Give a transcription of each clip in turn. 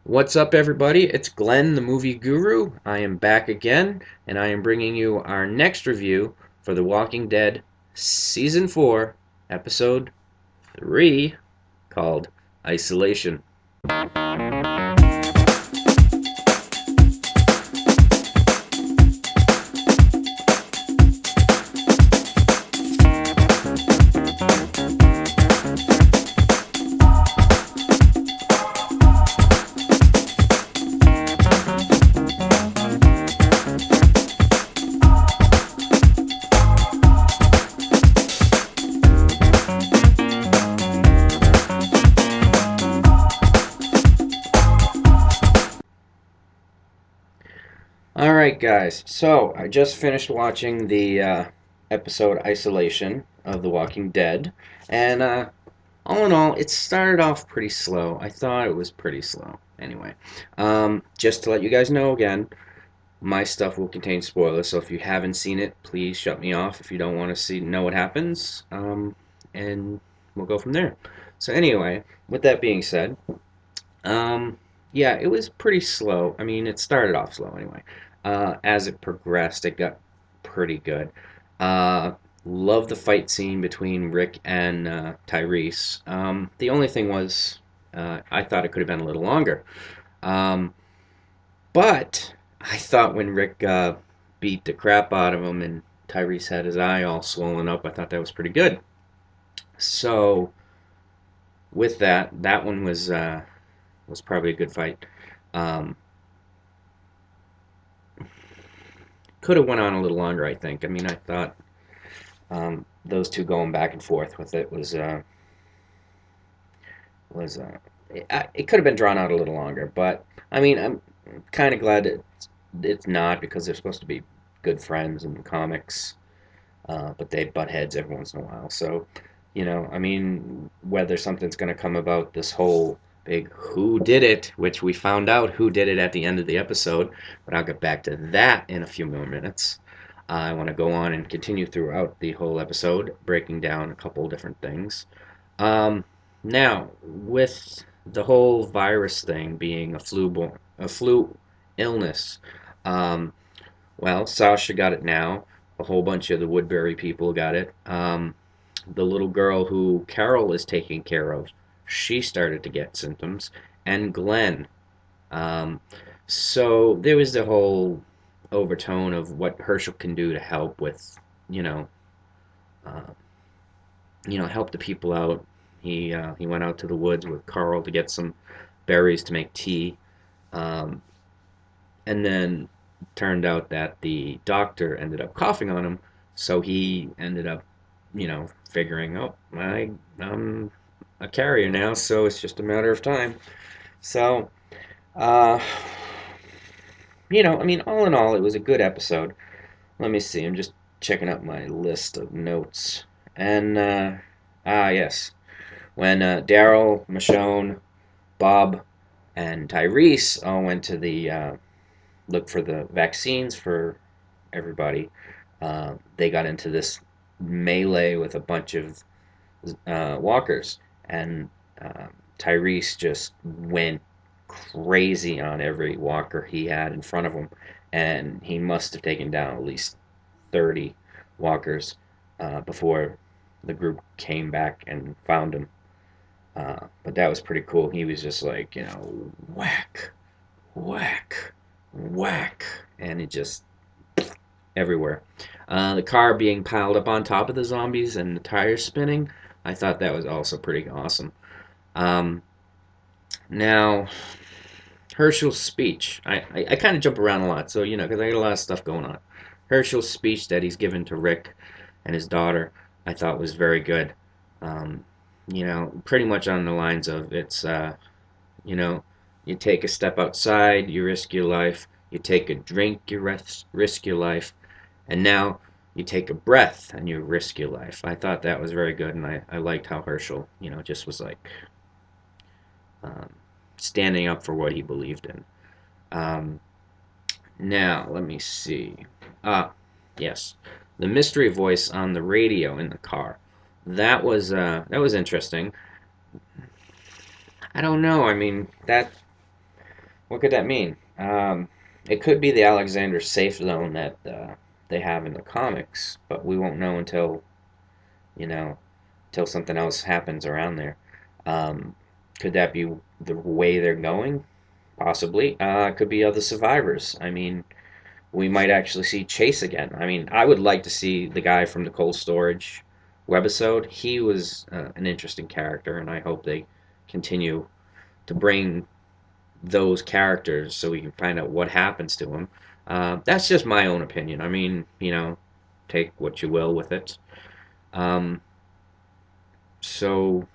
What's up, everybody? It's Glenn, the movie guru. I am back again, and I am bringing you our next review for The Walking Dead Season 4, Episode 3, called Isolation. Alright, guys, so I just finished watching the episode Isolation of The Walking Dead, and all in all, it started off pretty slow. I thought it was pretty slow. Anyway, just to let you guys know again, my stuff will contain spoilers, so if you haven't seen it, please shut me off if you don't want to know what happens, and we'll go from there. So anyway, with that being said, yeah, it was pretty slow. I mean, it started off slow anyway. As it progressed, it got pretty good. Uh, love the fight scene between Rick and Tyrese. The only thing was, I thought it could have been a little longer. Um, but I thought when Rick beat the crap out of him and Tyrese had his eye all swollen up, I thought that was pretty good. So with that, that one was probably a good fight. Um, could have went on a little longer, I think. I mean, I thought those two going back and forth with it was it could have been drawn out a little longer, but I mean, I'm kind of glad it's not because they're supposed to be good friends in the comics, but they butt heads every once in a while. So, I mean, whether something's going to come about this whole big who did it, which we found out who did it at the end of the episode, but I'll get back to that in a few more minutes. I want to go on and continue throughout the whole episode, breaking down a couple different things. Um, Now, with the whole virus thing being a flu illness, um, well, Sasha got it now. A whole bunch of the Woodbury people got it. The little girl who Carol is taking care of, she started to get symptoms, and Glenn. Um, so there was the whole overtone of what Herschel can do to help with, you know, uh, help the people out. He went out to the woods with Carl to get some berries to make tea, um, and then turned out that the doctor ended up coughing on him, so he ended up, figuring, oh, I'm a carrier now, so it's just a matter of time. So, uh, I mean, all in all, it was a good episode. Let me see. I'm just checking out my list of notes. And, yes. When Daryl, Michonne, Bob, and Tyrese all went to the look for the vaccines for everybody, they got into this melee with a bunch of walkers, and uh, Tyrese just went crazy on every walker he had in front of him, and he must have taken down at least 30 walkers before the group came back and found him. But that was pretty cool. He was just like, whack, whack, whack, and it just everywhere. The car being piled up on top of the zombies and the tires spinning, I thought that was also pretty awesome. Um, Now, Herschel's speech. I kind of jump around a lot, so, because I got a lot of stuff going on. Herschel's speech that he's given to Rick and his daughter, I thought was very good. Um, Pretty much on the lines of you know, you take a step outside, you risk your life. You take a drink, you risk your life. And now you take a breath and you risk your life. I thought that was very good, and I liked how Herschel, just was like um, standing up for what he believed in. Um, Now, let me see. Ah, yes, the mystery voice on the radio in the car. That was interesting. I don't know. I mean, What could that mean? It could be the Alexander safe zone that they have in the comics, but we won't know you know, until something else happens around there. Um, could that be the way they're going? Possibly. Could be other survivors. I mean, we might actually see Chase again. I mean, I would like to see the guy from the cold storage webisode. He was an interesting character, and I hope they continue to bring those characters so we can find out what happens to them. That's just my own opinion. I mean, take what you will with it. Um, so,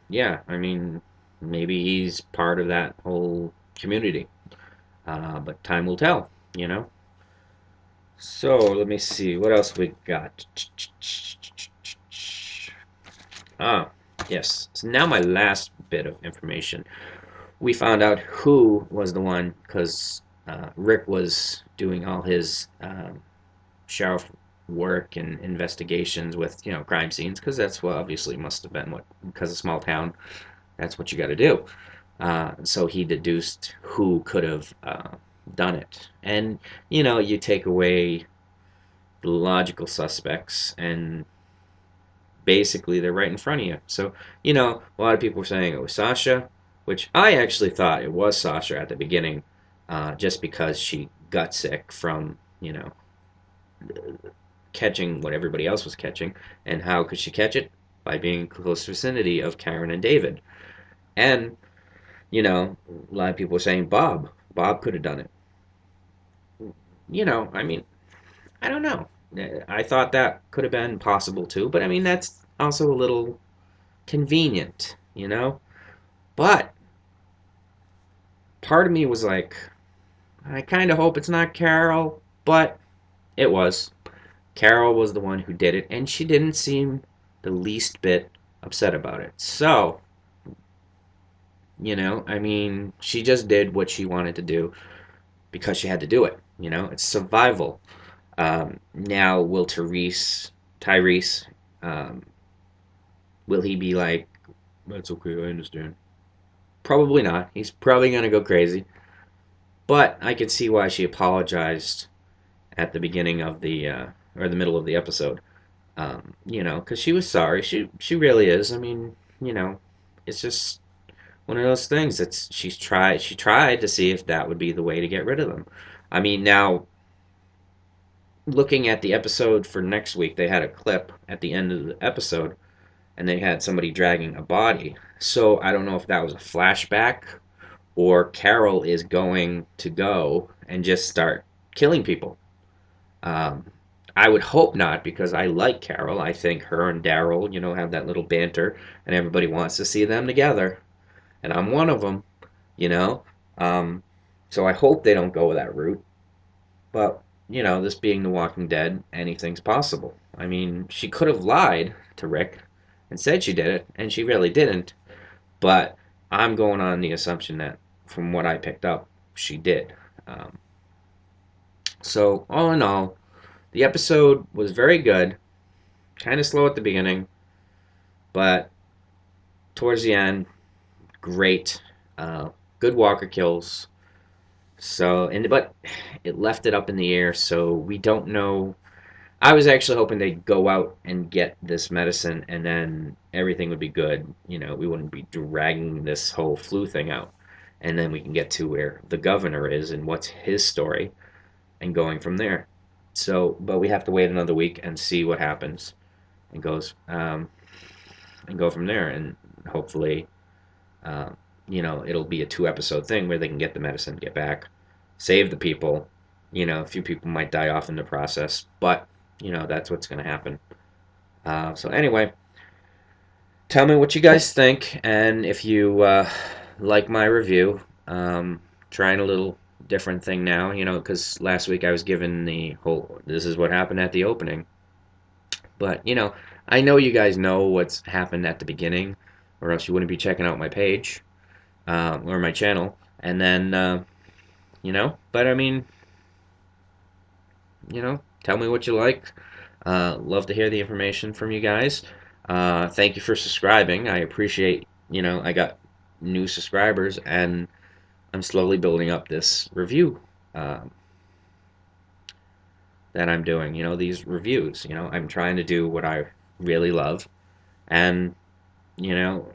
yeah, I mean, maybe he's part of that whole community. But time will tell, you know? So, let me see. What else we got? Ah, yes. So now my last bit of information. We found out who was the one because Rick was doing all his sheriff work and investigations with crime scenes because that's what obviously must have been what because of small town that's what you got to do. So he deduced who could have done it, and you take away the logical suspects and basically they're right in front of you. So, a lot of people were saying it was Sasha, which I actually thought it was Sasha at the beginning, just because she got sick from, catching what everybody else was catching. And how could she catch it? By being in close vicinity of Karen and David. And, a lot of people were saying Bob. Bob could have done it. I mean, I don't know. I thought that could have been possible too, but I mean, that's also a little convenient, But part of me was like, I kind of hope it's not Carol, but it was. Carol was the one who did it, and she didn't seem the least bit upset about it. So, I mean, she just did what she wanted to do because she had to do it. It's survival. Now, will Tyrese, um, will he be like, that's okay, I understand? Probably not. He's probably going to go crazy. But I can see why she apologized at the beginning of or the middle of the episode. Because she was sorry. She really is. I mean, it's just one of those things. She tried to see if that would be the way to get rid of them. I mean, now looking at the episode for next week, they had a clip at the end of the episode, and they had somebody dragging a body. So I don't know if that was a flashback or Carol is going to go and just start killing people. Um, I would hope not because I like Carol. I think her and Daryl, have that little banter, and everybody wants to see them together, and I'm one of them, you know. Um, so I hope they don't go that route. But this being The Walking Dead, anything's possible. I mean, she could have lied to Rick and said she did it, and she really didn't. But I'm going on the assumption that, from what I picked up, she did. Um, so all in all, the episode was very good. Kind of slow at the beginning, but towards the end, great. Good Walker kills. But it left it up in the air, so we don't know. I was actually hoping they'd go out and get this medicine, and then everything would be good. We wouldn't be dragging this whole flu thing out, and then we can get to where the governor is and what's his story, and going from there. So, but we have to wait another week and see what happens, and and go from there, and hopefully, um, it'll be a 2 episode thing where they can get the medicine, get back, save the people. A few people might die off in the process, but that's what's going to happen. So anyway, tell me what you guys think, and if you like my review. Trying a little different thing now, because last week I was given the whole "this is what happened at the opening," but I know you guys know what's happened at the beginning, or else you wouldn't be checking out my page or my channel, and then But I mean, tell me what you like. Love to hear the information from you guys. Thank you for subscribing. I appreciate, I got new subscribers, and I'm slowly building up this review um, that I'm doing. These reviews. I'm trying to do what I really love, and you know,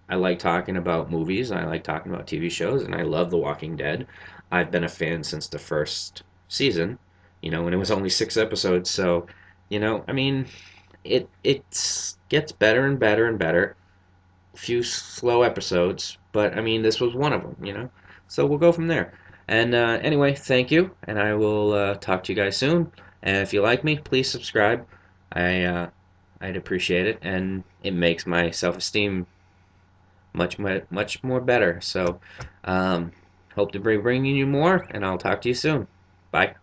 I like talking about movies, and I like talking about TV shows, and I love The Walking Dead. I've been a fan since the first season. When it was only 6 episodes. So, I mean, it gets better and better and better. A few slow episodes, but I mean, this was one of them. So we'll go from there. And anyway, thank you, and I will talk to you guys soon. And if you like me, please subscribe. I'd appreciate it, and it makes my self-esteem much more better. So, um, hope to be bringing you more, and I'll talk to you soon. Bye.